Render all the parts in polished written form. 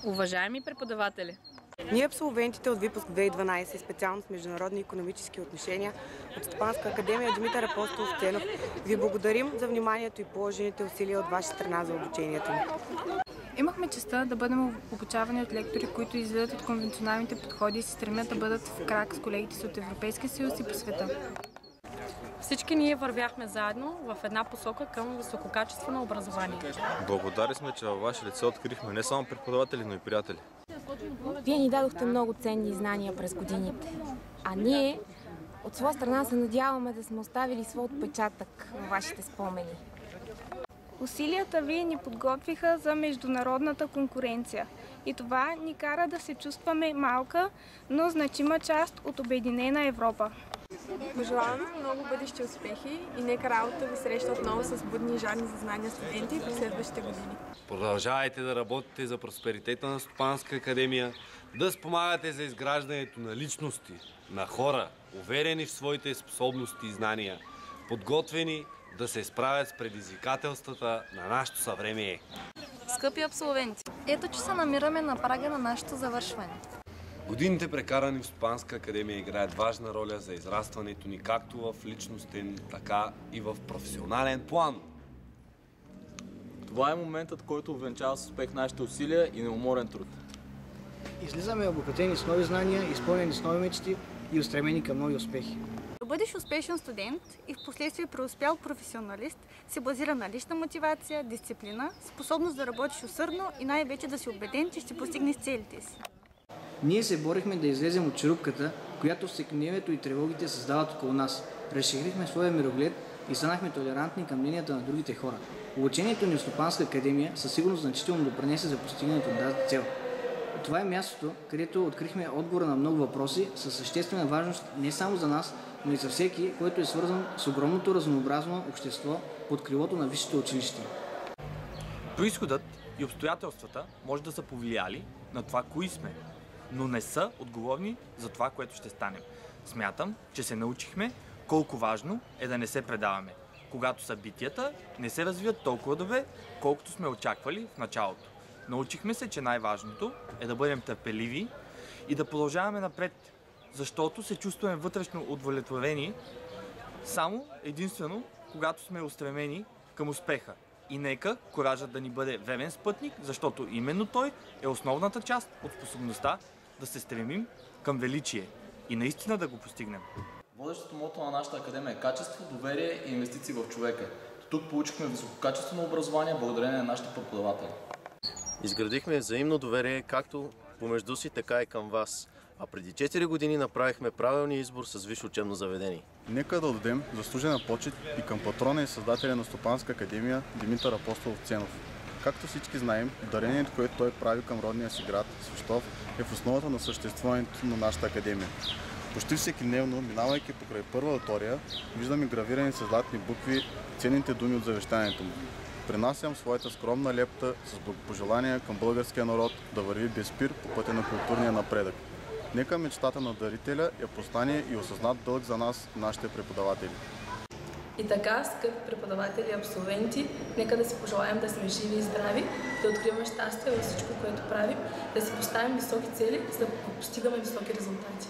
Уважаеми преподаватели, Ние абсолвентите от випуск 2012, специалност международни икономически отношения от Стопанска академия Димитър Апостолов Ценов, ви благодарим за вниманието и положените усилия от ваша страна за обучението ни. Имахме честта да бъдем обучавани от лектори, които излизат от конвенционалните подходи и се стремят да бъдат в крак с колегите си от Европейския съюз и по света. всички ние вървяхме заедно в една посока към висококачествено образование. Благодарни сме, че във ваше лице открихме не само преподаватели, но и приятели. Вие ни дадохте много ценни знания през годините, а ние от своя страна се надяваме да сме оставили свой отпечатък във вашите спомени. Усилията ви ни подготвиха за международната конкуренция и това ни кара да се чувстваме малка, но значима част от обединена Европа. Пожелаваме много бъдещи успехи и нека работа ви среща отново с будни и жадни за знания студенти през следващите години. Продължавайте да работите за просперитета на Стопанска академия, да спомагате за изграждането на личности, на хора, уверени в своите способности и знания, подготвени да се справят с предизвикателствата на нашето съвремие. Скъпи абсолвенти, ето че се намираме на прага на нашето завършване. Годините, прекарани в Стопанска академия, играят важна роля за израстването ни както в личностен, така и в професионален план. Това е моментът, който увенчава с успех нашите усилия и неуморен труд. Излизаме обогатени с нови знания, изпълнени с нови мечти и устремени към нови успехи. Да бъдеш успешен студент и в последствие преуспял професионалист се базира на лична мотивация, дисциплина, способност да работиш усърдно и най-вече да си убеден, че ще постигнеш целите си. Ние се борихме да излезем от черупката, която всекидневието и тревогите създават около нас. Разширихме своя мироглед и станахме толерантни към мненията на другите хора. Обучението ни в Стопанска академия със сигурност значително допринесе за постигането на тази цел. Това е мястото, където открихме отговора на много въпроси със съществена важност не само за нас, но и за всеки, който е свързан с огромното разнообразно общество под крилото на висшето училище. Произходът и обстоятелствата може да са повлияли на това, кои сме, но не са отговорни за това, което ще станем. Смятам, че се научихме колко важно е да не се предаваме, когато събитията не се развиват толкова добре, колкото сме очаквали в началото. Научихме се, че най-важното е да бъдем търпеливи и да продължаваме напред, защото се чувстваме вътрешно удовлетворени само единствено, когато сме устремени към успеха. И нека коражът да ни бъде верен спътник, защото именно той е основната част от способността да се стремим към величие и наистина да го постигнем. Водещото мото на нашата академия е качество, доверие и инвестиции в човека. Тук получихме висококачествено образование благодарение на нашите преподаватели. Изградихме взаимно доверие както помежду си, така и към вас. А преди 4 години направихме правилния избор с висше учебно заведение. Нека да дадем заслужена почет и към патрона и създателя на Стопанска академия Димитър Апостолов Ценов. Както всички знаем, дарението, което той прави към родния си град, Свищов, е в основата на съществуването на нашата академия. Почти всекидневно, минавайки покрай първа аудитория, виждаме гравирани с златни букви ценните думи от завещанието му. Принасям своята скромна лепта с благопожелания към българския народ да върви без спир по пътя на културния напредък. Нека мечтата на дарителя е послание и осъзнат дълг за нас, нашите преподаватели. И така, скъпи преподаватели и абсолвенти, нека да си пожелаем да сме живи и здрави, да откриваме щастие във всичко, което правим, да си поставим високи цели, за да постигаме високи резултати.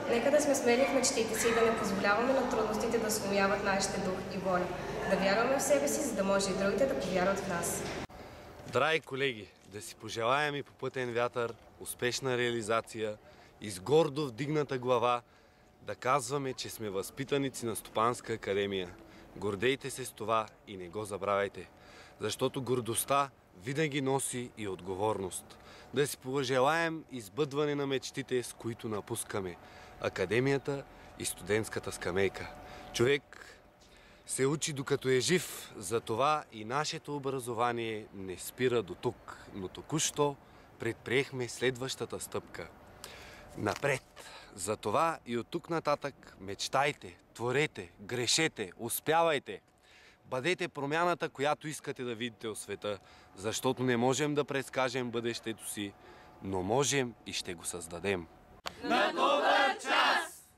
Нека да сме смели в мечтите си и да не позволяваме на трудностите да сломяват нашите дух и воля. Да вярваме в себе си, за да може и другите да повярват в нас. Драги колеги, да си пожелаем и попътен вятър, успешна реализация и с гордо вдигната глава да казваме, че сме възпитаници на Стопанска академия. Гордейте се с това и не го забравяйте, защото гордостта винаги носи и отговорност. Да си пожелаем избъдване на мечтите, с които напускаме академията и студентската скамейка. Човек се учи докато е жив, затова и нашето образование не спира до тук, но току-що предприехме следващата стъпка. Напред! Затова и от тук нататък мечтайте, творете, грешете, успявайте. Бъдете промяната, която искате да видите в света, защото не можем да предскажем бъдещето си, но можем и ще го създадем. На добър час!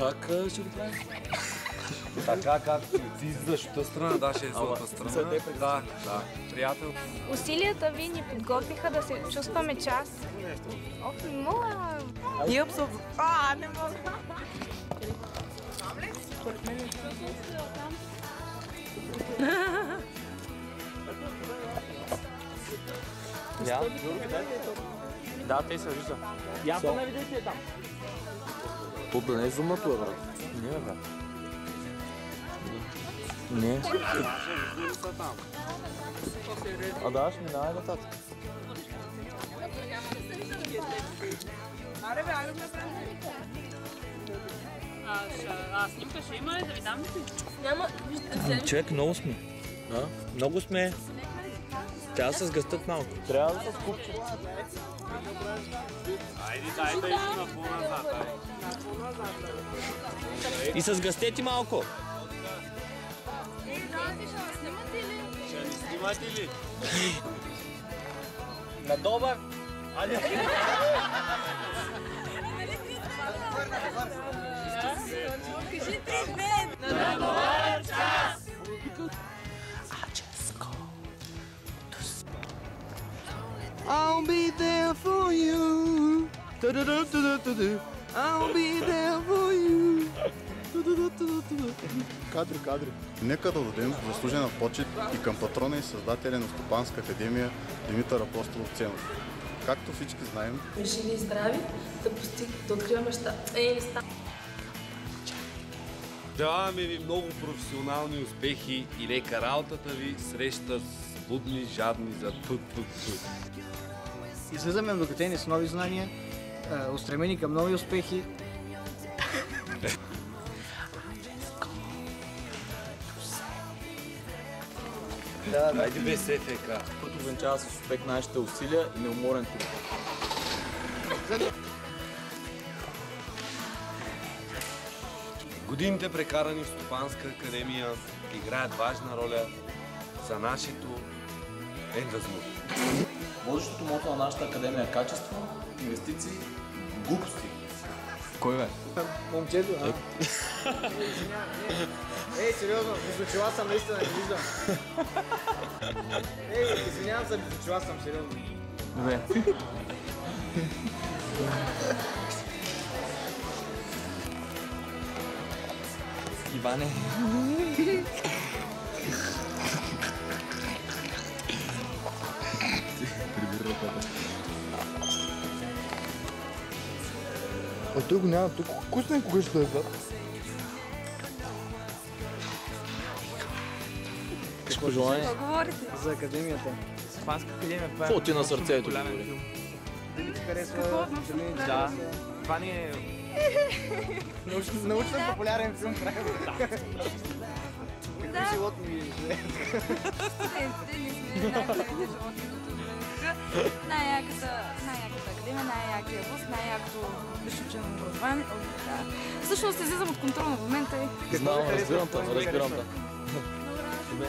Как ще го правим? Така както ти излизаш от тази страна, да, ще е за тази страна. Да, приятел. Усилията ви ни подготвиха да се чувстваме част. Ох, мола! И абсолютно. Не мога. Да, те се вижда. Ясно не видите там. То да не е зумнато, брат. Не, брат. Не. Да, ще минава нататък. Снимка ще има ли да ви дам? Няма. Човек, много сме. Много сме. Трябва да се сгъстат малко. Трябва да се скупчат. Айде, на по-назад. И се сгъстете малко. Ще ни снимате ли? На добър! Кажи 3-2! На добър час! I'll be there for you. I'll be there for you. Кадри. Нека да дадем заслужена почет и към патрона и създателя на Стопанска академия Димитър Апостолов Ценов. Както всички знаем, Живи и здрави, да откриваме места. Даваме ви много професионални успехи и нека работата ви среща с будни, жадни за Излизаме обогатени с нови знания, устремени към нови успехи. Айде без СФК. Който увенчава с успех нашите усилия и неуморен труд. Годините, прекарани в Стопанска академия, играят важна роля за нашето ендазмут. Водещото мото на нашата академия е качество, инвестиции, глупости. Кой бе? Момчето, Ей, сериозно, без очила съм, наистина не виждам. Ей, извинявам се, без очила съм, сериозно. Добре. Иване. А той го няма тук. Кой сте кога ще е, брат? Какво пожелание? Какво говорите? За академията. Стопанска академия, това е... Какво ти на сърцето? Дали ти харесва? Да. Това ни е... Научно популярен филм, правилно. Какви животни ви живеят? Студентите не сме най-добрите животни, които тук. Най-яката академия, най-якия вуз, най-якото висше учебно образование. Всъщност излизам от контрол на момента и... Знам, разбирам те. Добре.